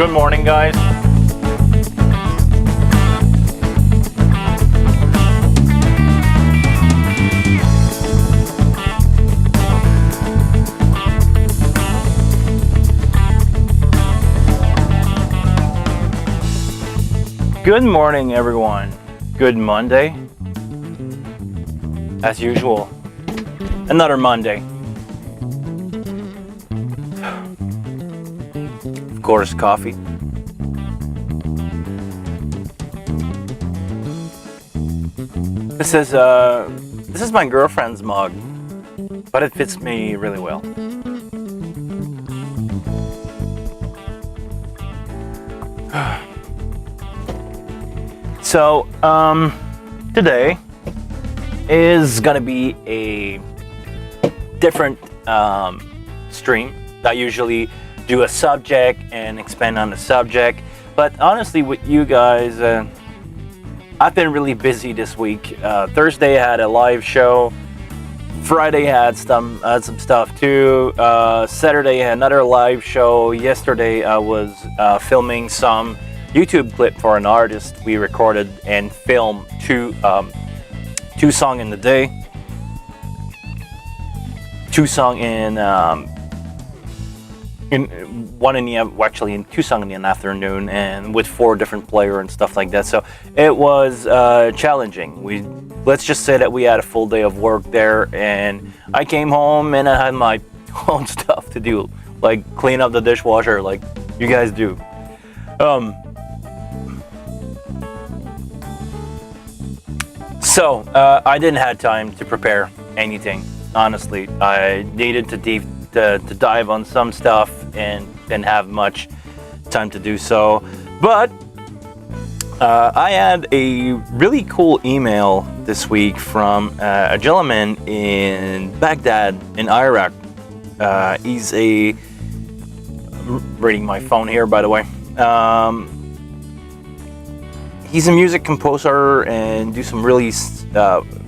Good morning, guys. Good morning, everyone. Good Monday. As usual, another Monday. Of course, coffee. This is my girlfriend's mug, but it fits me really well. So, today is gonna be a different stream. I usually do a subject and expand on the subject, but honestly, with you guys, I've been really busy this week. Thursday I had a live show. Friday I had some stuff too. Saturday I had another live show. Yesterday I was filming some YouTube clip for an artist. We recorded and filmed two songs in the day, two songs in two songs in the afternoon, and with 4 different players and stuff like that. So it was challenging. Let's just say that we had a full day of work there, and I came home and I had my own stuff to do, like clean up the dishwasher, like you guys do. So I didn't have time to prepare anything. Honestly, I needed to dive on some stuff and didn't have much time to do so. But I had a really cool email this week from a gentleman in Baghdad in Iraq. He's I'm reading my phone here, by the way. He's a music composer and do some really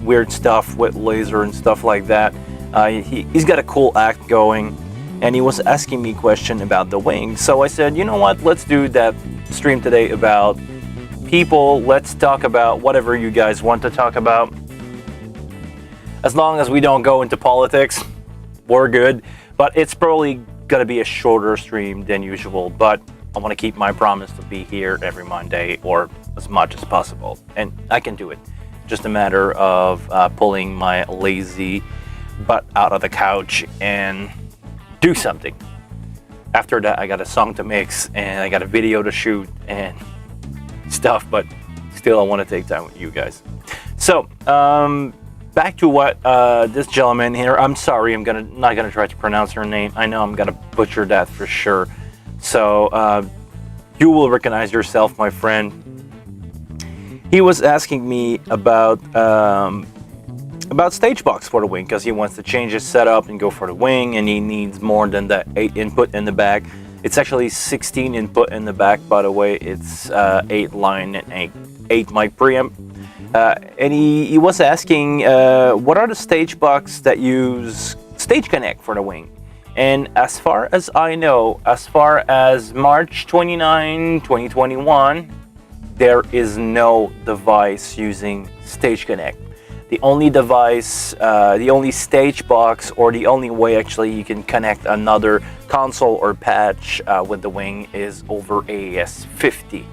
weird stuff with laser and stuff like that. He's got a cool act going, and he was asking me a question about the wing. So I said, you know what, let's do that stream today about people. Let's talk about whatever you guys want to talk about. As long as we don't go into politics, we're good. But it's probably gonna be a shorter stream than usual, but I want to keep my promise to be here every Monday, or as much as possible, and I can do it. Just a matter of pulling my lazy butt out of the couch and do something. After that, I got a song to mix and I got a video to shoot and stuff, but still I want to take time with you guys. So back to what this gentleman here, I'm sorry, I'm not gonna try to pronounce her name. I know I'm gonna butcher that for sure. So you will recognize yourself, my friend. He was asking me about Stagebox for the wing, because he wants to change his setup and go for the wing, and he needs more than the 8 input in the back. It's actually 16 input in the back, by the way. It's 8 line and 8 mic preamp. And he was asking, what are the Stagebox that use Stage Connect for the wing? And as far as I know, as far as March 29, 2021, there is no device using Stage Connect. The only device, the only stage box, or the only way actually you can connect another console or patch with the wing is over AES50.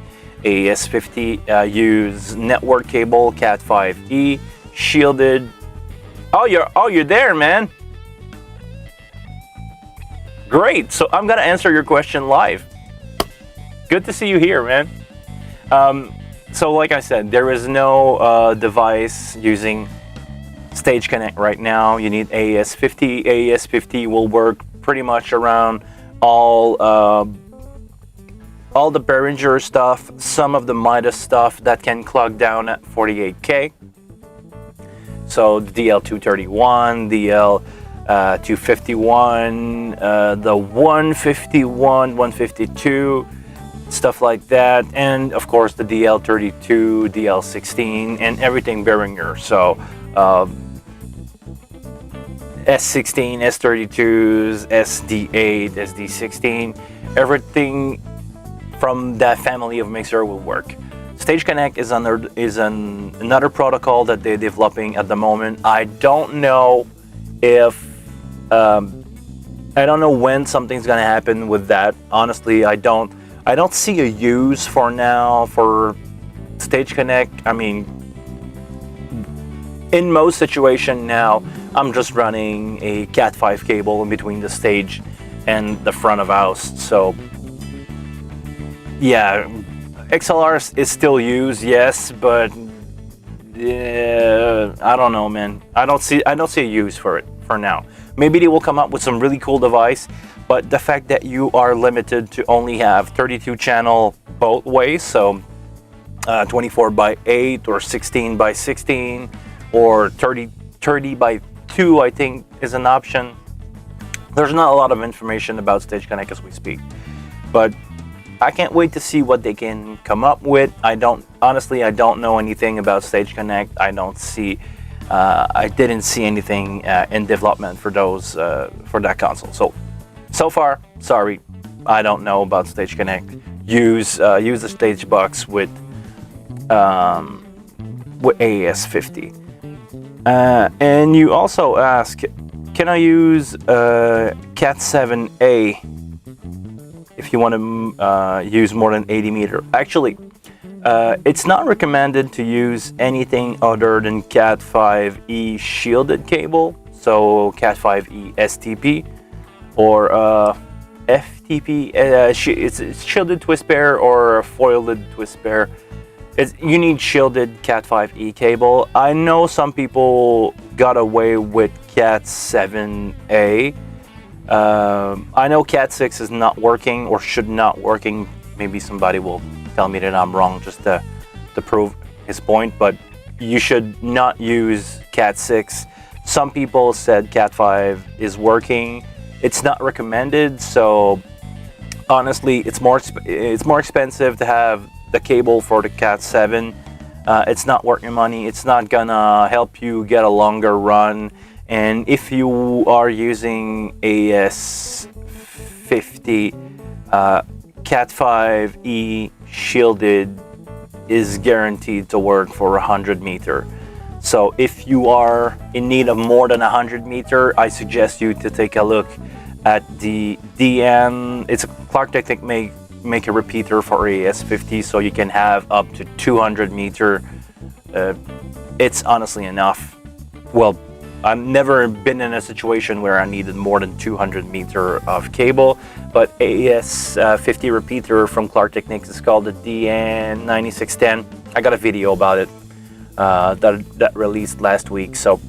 AES50 use network cable Cat5e, shielded. Oh, you're there, man. Great. So I'm gonna answer your question live. Good to see you here, man. So like I said, there is no device using Stage Connect right now. You need AES50. AES50 will work pretty much around all the Behringer stuff, some of the Midas stuff that can clock down at 48K. So the DL231, DL251, the 151, 152, stuff like that, and of course the DL32, DL16, and everything Behringer. So S16, S32s, SD8, SD16, everything from that family of mixer will work. Stage Connect is another protocol that they're developing at the moment. I don't know if I don't know when something's gonna happen with that. Honestly, I don't see a use for now for Stage Connect. I mean, in most situations now, I'm just running a Cat5 cable in between the stage and the front of house. So yeah, XLR is still used, yes, but I don't know, man. I don't see a use for it for now. Maybe they will come up with some really cool device, but the fact that you are limited to only have 32 channel both ways, so 24 by 8 or 16 by 16 or 30 by 2, I think is an option. There's not a lot of information about Stage Connect as we speak, but I can't wait to see what they can come up with. Honestly, I don't know anything about Stage Connect. I didn't see anything in development for those for that console. So far, sorry, I don't know about Stage Connect. Use the Stage Box with AES50. And you also ask, can I use Cat7A if you want to use more than 80 meter? Actually, it's not recommended to use anything other than Cat5e shielded cable, so Cat5e STP or FTP. It's shielded twist pair or foiled twist pair. You need shielded Cat5e cable. I know some people got away with Cat7A. I know Cat6 is not working or should not working. Maybe somebody will tell me that I'm wrong just to prove his point, but you should not use Cat6. Some people said Cat5 is working. It's not recommended, so honestly, it's more expensive to have the cable for the Cat7. It's not worth your money. It's not gonna help you get a longer run. And if you are using AES50, Cat5e shielded is guaranteed to work for 100 meter. So if you are in need of more than 100 meter, I suggest you to take a look at the DN. It's a Clark Technic make a repeater for AES50, so you can have up to 200 meter. It's honestly enough. Well, I've never been in a situation where I needed more than 200 meter of cable, but AES50 repeater from Clark Technics is called the DN9610. I got a video about it that released last week. So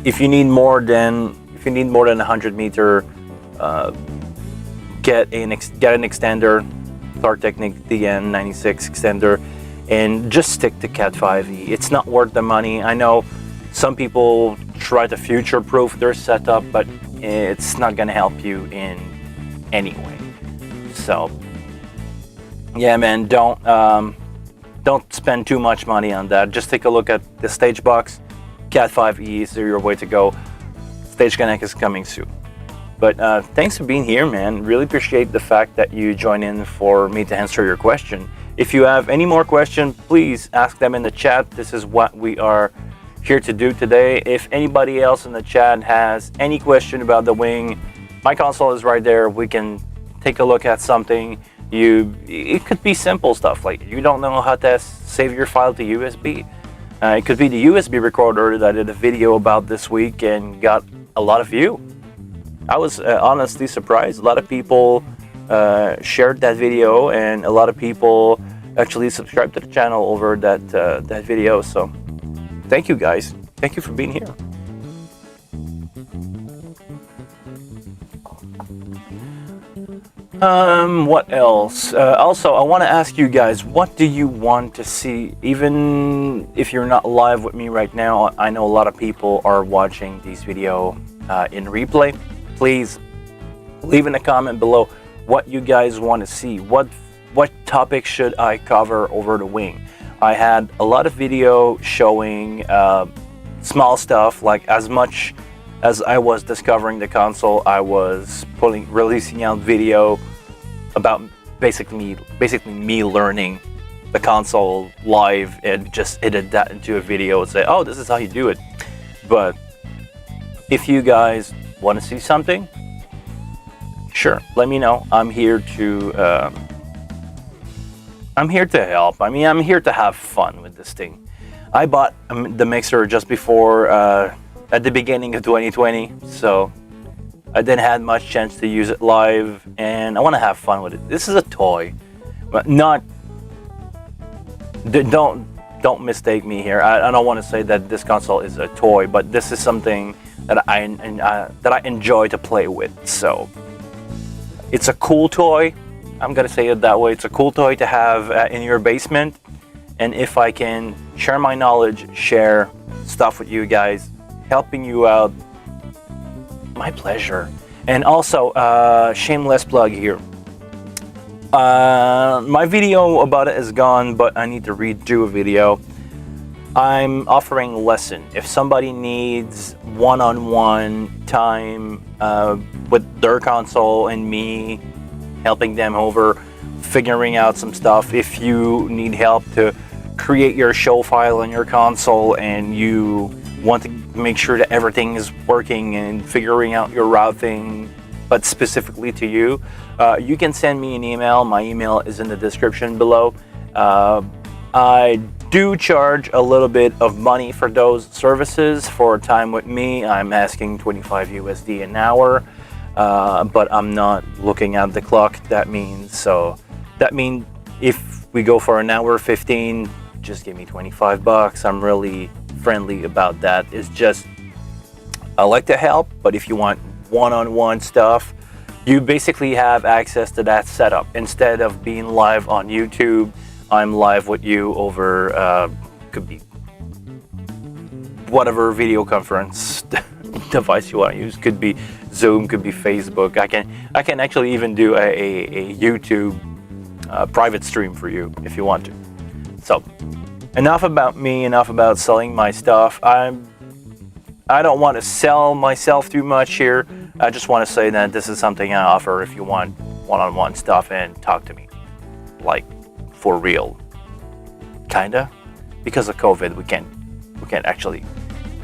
if you need more than 100 meter, get an extender, Clark Technic DN96 extender, and just stick to Cat5e. It's not worth the money. I know some people try to future-proof their setup, but it's not gonna help you in any way. So yeah, man, don't spend too much money on that. Just take a look at the Stage Box. Cat5e is your way to go. Stage Connect is coming soon. But thanks for being here, man. Really appreciate the fact that you joined in for me to answer your question. If you have any more questions, please ask them in the chat. This is what we are here to do today. If anybody else in the chat has any question about the wing, my console is right there. We can take a look at something. It could be simple stuff, like you don't know how to save your file to USB. It could be the USB recorder that I did a video about this week and got a lot of views. I was honestly surprised. A lot of people shared that video, and a lot of people actually subscribed to the channel over that video. So thank you guys. Thank you for being here. What else? Also, I want to ask you guys, what do you want to see? Even if you're not live with me right now, I know a lot of people are watching these videos in replay. Please leave in a comment below what you guys want to see. What topic should I cover over the wing? I had a lot of video showing small stuff, like as much as I was discovering the console, I was releasing out video about basically me learning the console live and just edit that into a video and say, oh, this is how you do it. But if you guys want to see something, sure, let me know. I'm here to help. I mean, I'm here to have fun with this thing. I bought the mixer just before at the beginning of 2020, so I didn't have much chance to use it live, and I want to have fun with it. This is a toy, but don't mistake me here. I don't want to say that this console is a toy, but this is something that I enjoy to play with. So it's a cool toy. I'm gonna say it that way. It's a cool toy to have in your basement, and if I can share my knowledge, share stuff with you guys, helping you out, my pleasure. And also, shameless plug here. My video about it is gone, but I need to redo a video. I'm offering a lesson. If somebody needs one-on-one time with their console and me helping them over figuring out some stuff, if you need help to create your show file on your console and you want to make sure that everything is working and figuring out your routing, but specifically to you, you can send me an email. My email is in the description below. I do charge a little bit of money for those services for time with me. I'm asking 25 USD an hour, but I'm not looking at the clock. That means if we go for an hour 15, just give me 25 bucks. I'm really friendly about that. It's just, I like to help, but if you want one-on-one stuff, you basically have access to that setup. Instead of being live on YouTube, I'm live with you over could be whatever video conference device you want to use. Could be Zoom, could be Facebook. I can actually even do a YouTube private stream for you if you want to. So enough about me, enough about selling my stuff. I don't want to sell myself too much here. I just want to say that this is something I offer if you want one-on-one stuff and talk to me, like for real, kinda. Because of COVID, we can't actually.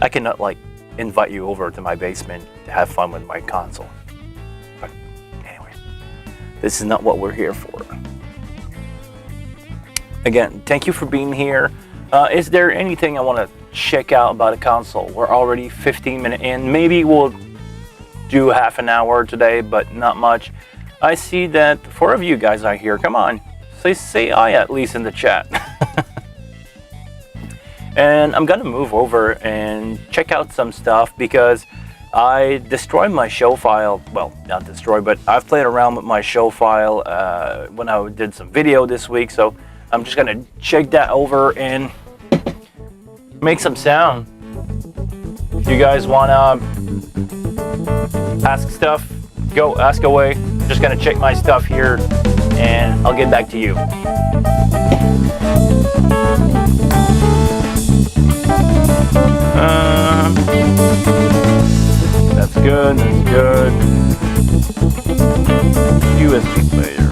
I cannot like invite you over to my basement to have fun with my console. But anyway, this is not what we're here for. Again, thank you for being here. Is there anything I want to check out about a console? We're already 15 minutes in. Maybe we'll do half an hour today, but not much. I see that 4 of you guys are here. Come on, say I at least in the chat. And I'm gonna move over and check out some stuff because I destroyed my show file. Well, not destroyed, but I've played around with my show file when I did some video this week. So I'm just gonna check that over and make some sound. If you guys wanna ask stuff, go ask away. I'm just gonna check my stuff here and I'll get back to you. That's good, that's good. USB player.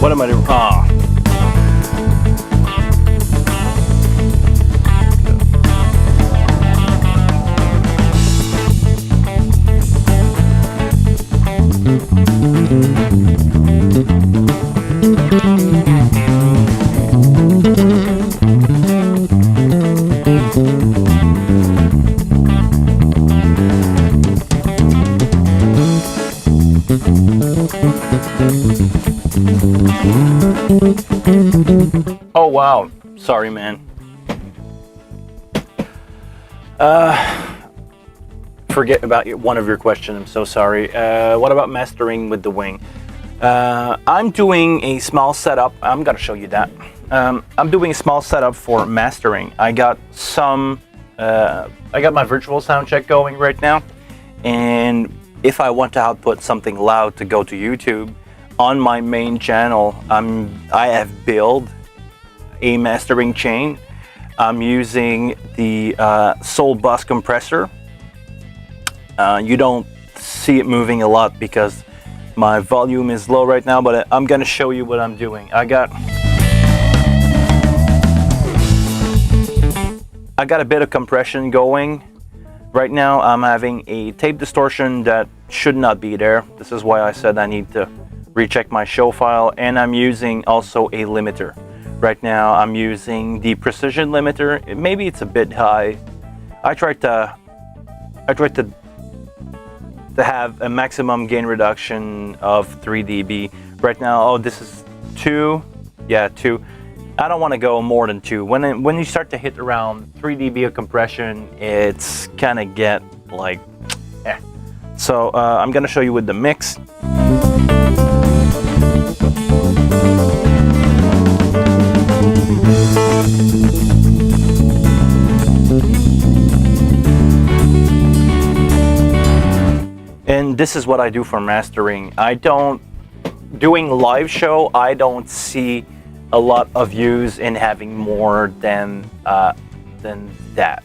What am I doing? wow, sorry man. Forget about one of your questions, I'm so sorry. What about mastering with the wing? I'm doing a small setup. I'm gonna show you that. I'm doing a small setup for mastering. I got my virtual sound check going right now, and if I want to output something loud to go to YouTube on my main channel, I have built a mastering chain. I'm using the Soul Bus compressor. You don't see it moving a lot because my volume is low right now, but I'm gonna show you what I'm doing. I got a bit of compression going. Right now I'm having a tape distortion that should not be there. This is why I said I need to recheck my show file, and I'm using also a limiter. Right now I'm using the precision limiter. Maybe it's a bit high. I tried to have a maximum gain reduction of 3 dB. Right now, oh, this is 2. Yeah, 2. I don't want to go more than 2. When you start to hit around 3 dB of compression, it's kind of get like, eh. So I'm gonna show you with the mix. And this is what I do for mastering. Doing live show, I don't see a lot of views in having more than that.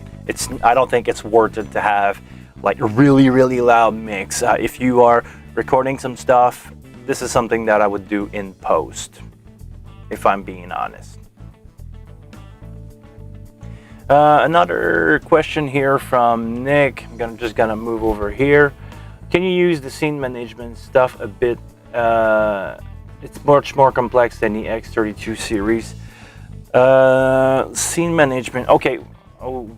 I don't think it's worth it to have like a really, really loud mix. If you are recording some stuff, this is something that I would do in post, if I'm being honest. Another question here from Nick. I'm just gonna move over here. Can you use the scene management stuff a bit? It's much more complex than the X32 series. Scene management, okay. Oh,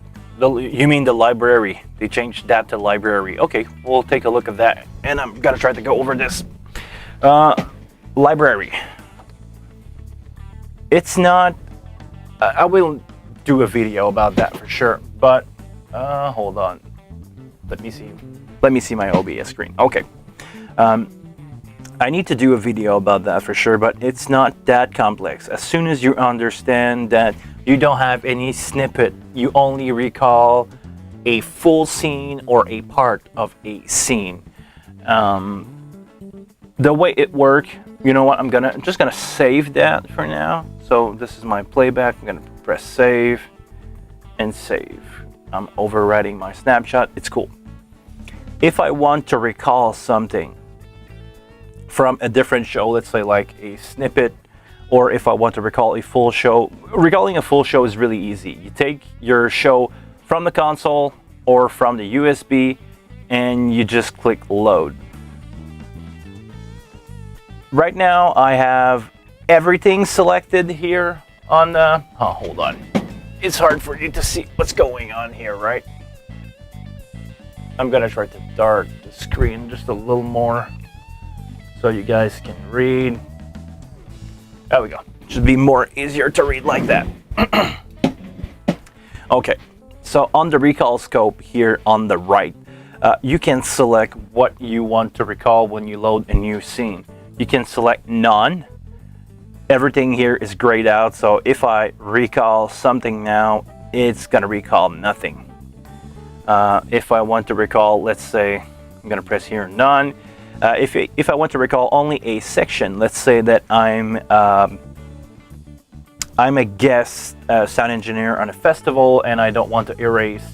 you mean the library? They changed that to library. Okay, we'll take a look at that, and I'm gonna try to go over this. Library. It's not. I will do a video about that for sure. But hold on. Let me see. Let me see my OBS screen. Okay. I need to do a video about that for sure, but it's not that complex. As soon as you understand that you don't have any snippet, you only recall a full scene or a part of a scene. The way it works, you know what? I'm just gonna save that for now. So this is my playback. I'm gonna press save and save. I'm overwriting my snapshot. It's cool. If I want to recall something from a different show, let's say like a snippet, or if I want to recall a full show, recalling a full show is really easy. You take your show from the console or from the USB and you just click load. Right now I have everything selected here on the, oh, hold on. It's hard for you to see what's going on here, right? I'm gonna try to dark the screen just a little more so you guys can read. There we go. Should be more easier to read like that. Okay, so on the recall scope here on the right, you can select what you want to recall when you load a new scene. You can select none. Everything here is grayed out, so if I recall something now, it's gonna recall nothing. If I want to recall, let's say, I'm gonna press here none. If I want to recall only a section, let's say that I'm a guest sound engineer on a festival and I don't want to erase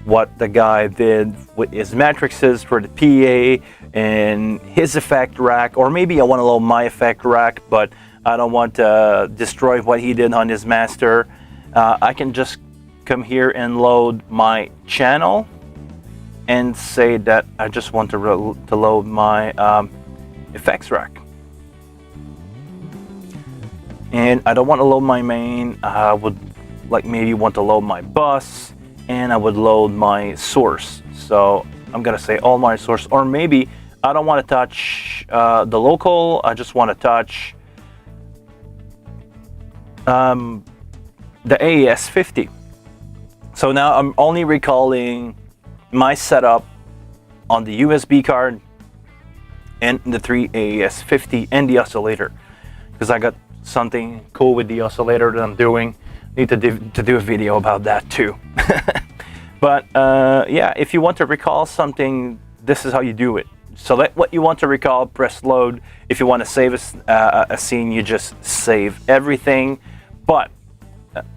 what the guy did with his matrices for the PA and his effect rack, or maybe I want to load my effect rack, but I don't want to destroy what he did on his master. I can just come here and load my channel and say that I just want to load my effects rack. And I don't want to load my main. I would like maybe want to load my bus, and I would load my source. So I'm gonna say all my source, or maybe I don't want to touch the local. I just want to touch the AES50. So now I'm only recalling my setup on the USB card and the 3 AES50 and the oscillator, because I got something cool with the oscillator that I'm doing. Need to do a video about that too. But yeah, if you want to recall something, this is how you do it. Select what you want to recall, press load. If you want to save a scene, you just save everything. But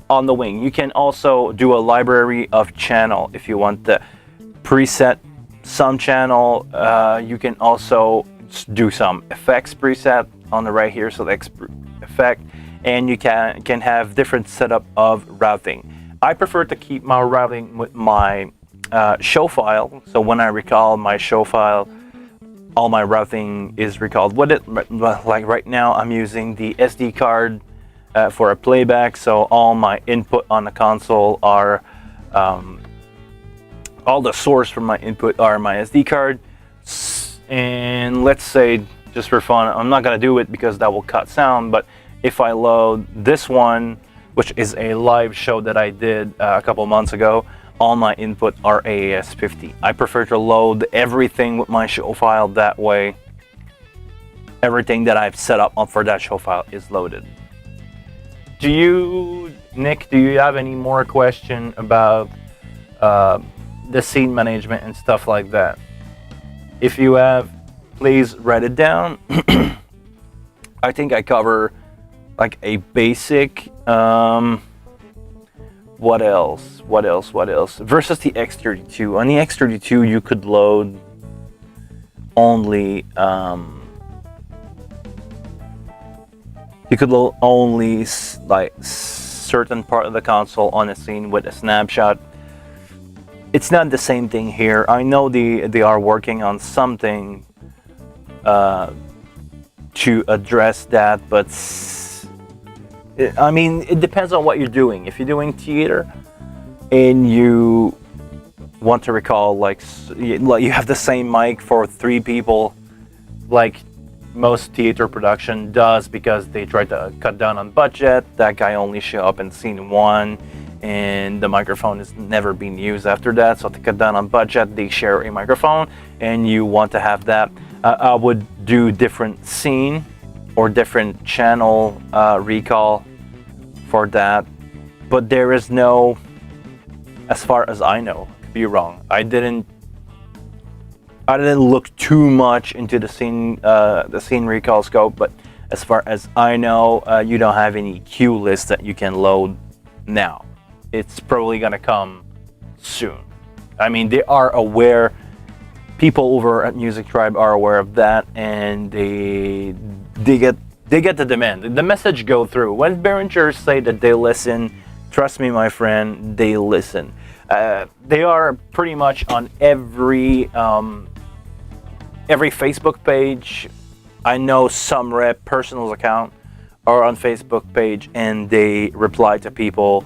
on the wing, you can also do a library of channel. If you want the preset some channel, you can also do some effects preset on the right here, select effect, and you can have different setup of routing. I prefer to keep my routing with my show file, so when I recall my show file, all my routing is recalled with it. Like right now, I'm using the SD card for a playback, so all my input on the console are all the source from my input are my SD card. And let's say, just for fun, I'm not gonna do it because that will cut sound, but if I load this one, which is a live show that I did a couple months ago, all my input are AES50. I prefer to load everything with my show file, that way everything that I've set up for that show file is loaded. Nick, do you have any more question about the scene management and stuff like that? If you have, please write it down. I think I cover like a basic, what else? Versus the X32. On the X32, you could load only, like certain part of the console on a scene with a snapshot. It's not the same thing here. I know they are working on something to address that, but I mean, it depends on what you're doing. If you're doing theater and you want to recall, like you have the same mic for 3 people, like most theater production does, because they try to cut down on budget. That guy only show up in scene 1, and the microphone is never being used after that. So to cut down on budget, they share a microphone, and you want to have that. I would do different scene or different channel recall for that, but there is no, as far as I know, could be wrong. I didn't look too much into the scene recall scope, but as far as I know, you don't have any cue list that you can load now. It's probably gonna come soon. I mean, they are aware. People over at Music Tribe are aware of that, and they get the demand. The message go through. When Behringers say that they listen, trust me, my friend, they listen. They are pretty much on every Facebook page. I know some rep personal account are on Facebook page, and they reply to people,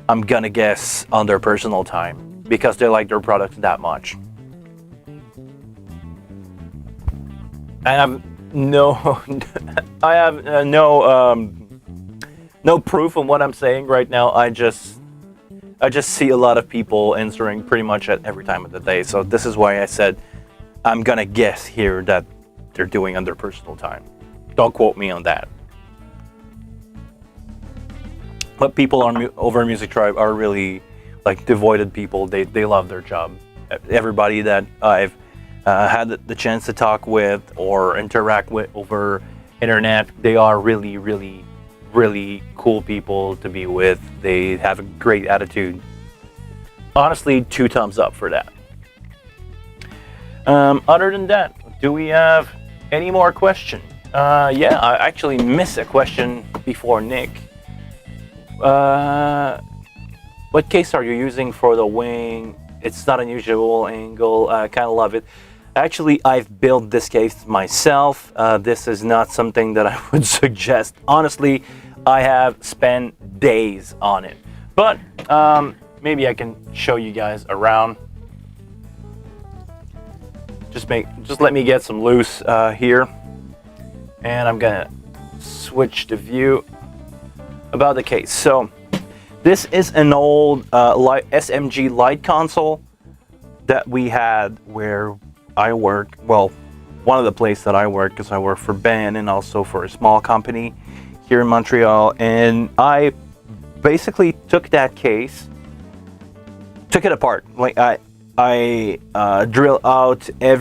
I'm gonna guess, on their personal time, because they like their product that much. I have no no proof of what I'm saying right now. I just see a lot of people answering pretty much at every time of the day. So this is why I said I'm gonna guess here that they're doing on their personal time. Don't quote me on that. But people over Music Tribe are really like devoted people. They love their job. Everybody that I've had the chance to talk with or interact with over internet, they are really, really, really cool people to be with. They have a great attitude. Honestly, 2 thumbs up for that. Other than that, do we have any more questions? Yeah, I actually missed a question before Nick. What case are you using for the wing? It's not an unusual angle. I kind of love it. Actually, I've built this case myself. This is not something that I would suggest. Honestly, I have spent days on it. But maybe I can show you guys around. Just let me get some loose here. And I'm gonna switch the view about the case. So This is an old SMG light console that we had where I work. Well, one of the places that I work, because I work for Ben and also for a small company here in Montreal. And I basically took that case, took it apart. Like I drilled out I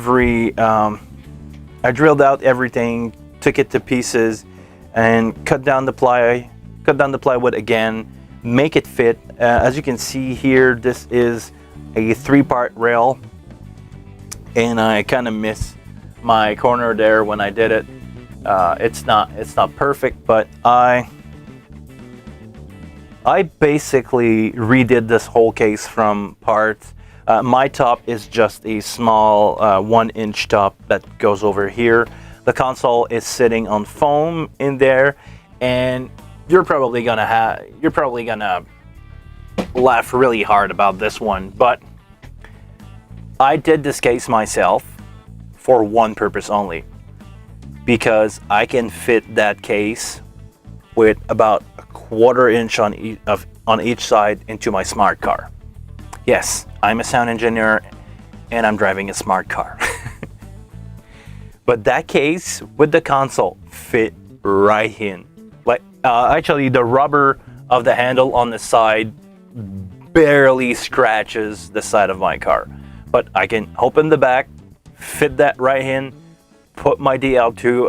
drilled out everything, took it to pieces, and cut down the plywood again, make it fit. As you can see here, this is a 3-part rail, and I kind of missed my corner there when I did it. It's not perfect, but I basically redid this whole case from parts. My top is just a small 1-inch top that goes over here. The console is sitting on foam in there, and you're probably gonna laugh really hard about this one, but I did this case myself for one purpose only, because I can fit that case with about a 1/4 inch on each side into my smart car. Yes, I'm a sound engineer and I'm driving a smart car. But that case with the console fit right in. Like actually, the rubber of the handle on the side barely scratches the side of my car. But I can open the back, fit that right in, put my DL2,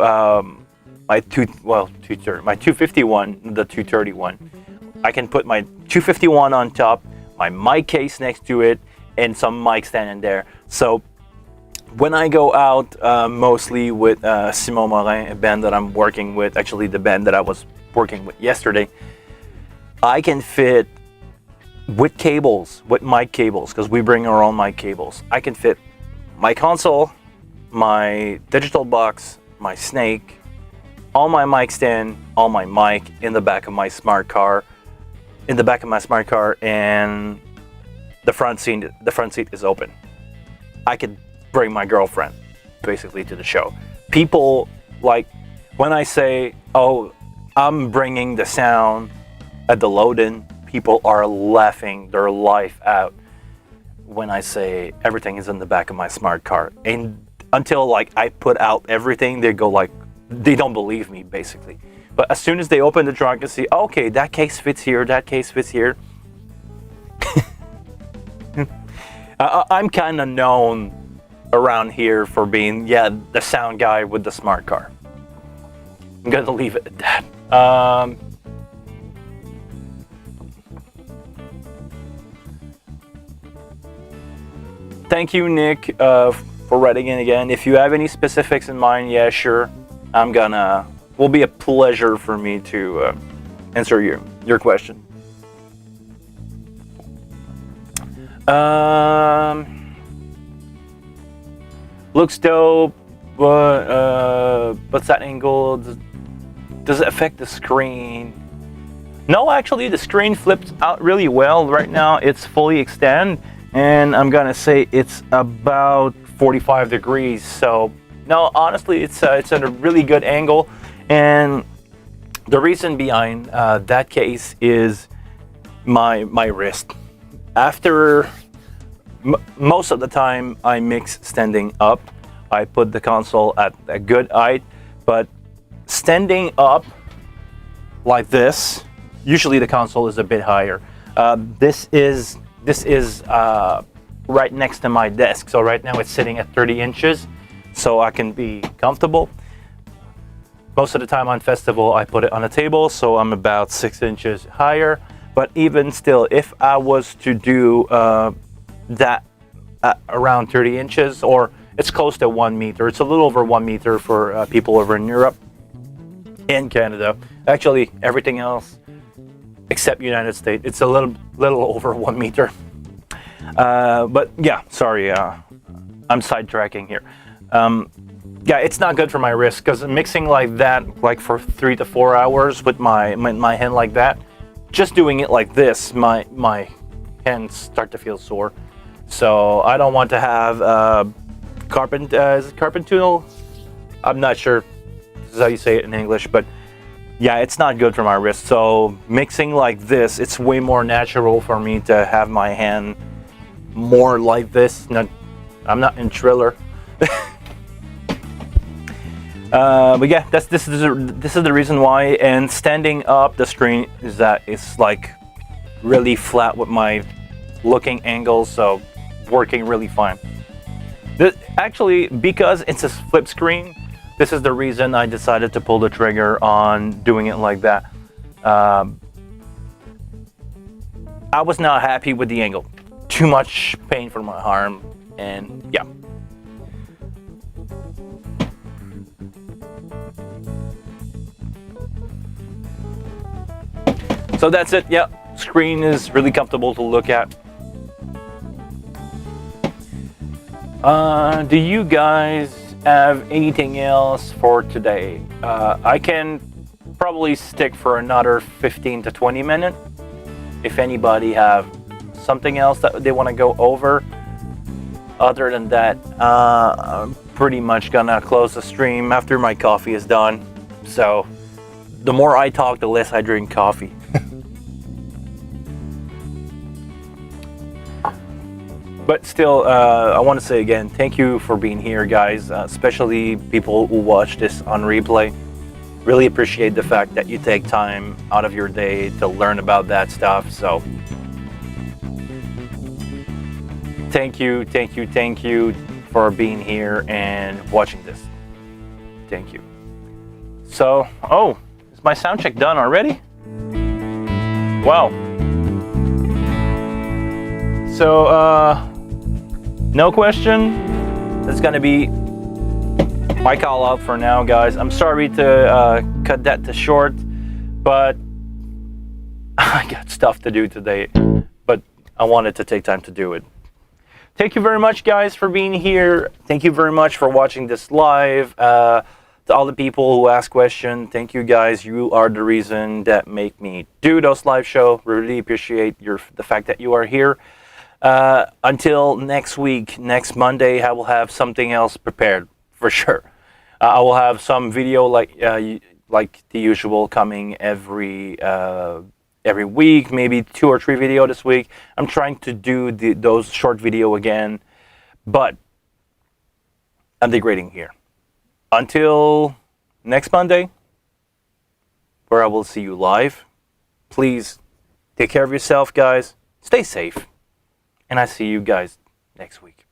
my 251, the 231. I can put my 251 on top, my mic case next to it, and some mic stand in there. So when I go out, mostly with Simon Morin, a band that I'm working with, actually the band that I was working with yesterday, I can fit with cables, with mic cables, because we bring our own mic cables. I can fit my console, my digital box, my snake, all my mic stand, all my mic in the back of my smart car, and the front seat is open. I could bring my girlfriend basically to the show. People, like when I say, oh, I'm bringing the sound at the load-in, people are laughing their life out when I say everything is in the back of my smart car. And until like I put out everything, they go like, they don't believe me basically. But as soon as they open the trunk and see, okay, that case fits here, that case fits here. I'm kind of known around here for being, the sound guy with the smart car. I'm gonna leave it at that. Thank you, Nick, for writing in again. If you have any specifics in mind, yeah, sure. Will be a pleasure for me to answer your question. Looks dope, but what's that angle? Does it affect the screen? No, actually, the screen flips out really well. Right now, it's fully extend, and I'm gonna say it's about 45 degrees. So, no, honestly, it's at a really good angle. And the reason behind that case is my wrist. After most of the time I mix standing up, I put the console at a good height, but standing up like this, usually the console is a bit higher. This is right next to my desk, so right now it's sitting at 30 inches, so I can be comfortable. Most of the time on festival, I put it on a table, so I'm about 6 inches higher. But even still, if I was to do that around 30 inches, or it's close to 1 meter, it's a little over 1 meter for people over in Europe and Canada. Actually, everything else except United States, it's a little over 1 meter. But yeah, sorry, I'm sidetracking here. Yeah, it's not good for my wrist, because mixing like that, like for 3 to 4 hours with my hand like that, just doing it like this, my hands start to feel sore. So I don't want to have is it carpal tunnel? I'm not sure this is how you say it in English, but yeah, it's not good for my wrist. So mixing like this, it's way more natural for me to have my hand more like this. I'm not in Triller. But yeah, this is the reason why. And standing up the screen is that it's like really flat with my looking angles, so working really fine. Actually, because it's a flip screen, this is the reason I decided to pull the trigger on doing it like that. I was not happy with the angle. Too much pain for my arm, and yeah. So that's it. Yeah, screen is really comfortable to look at. Do you guys have anything else for today? I can probably stick for another 15 to 20 minutes. If anybody have something else that they want to go over. Other than that, I'm pretty much gonna close the stream after my coffee is done. So the more I talk, the less I drink coffee. But still, I want to say again, thank you for being here, guys, especially people who watch this on replay. Really appreciate the fact that you take time out of your day to learn about that stuff. So thank you for being here and watching this. Thank you. So, oh, is my sound check done already? Wow. So, no question. That's gonna be my call out for now, guys. I'm sorry to cut that to short, but I got stuff to do today, but I wanted to take time to do it. Thank you very much, guys, for being here. Thank you very much for watching this live. To all the people who ask questions, thank you, guys. You are the reason that make me do those live shows. Really appreciate the fact that you are here. Until next week, next Monday, I will have something else prepared for sure. I will have some video like the usual coming every week, maybe 2 or 3 videos this week. I'm trying to do those short video again, but I'm degrading here. Until next Monday, where I will see you live. Please take care of yourself, guys. Stay safe. And I see you guys next week.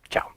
Ciao.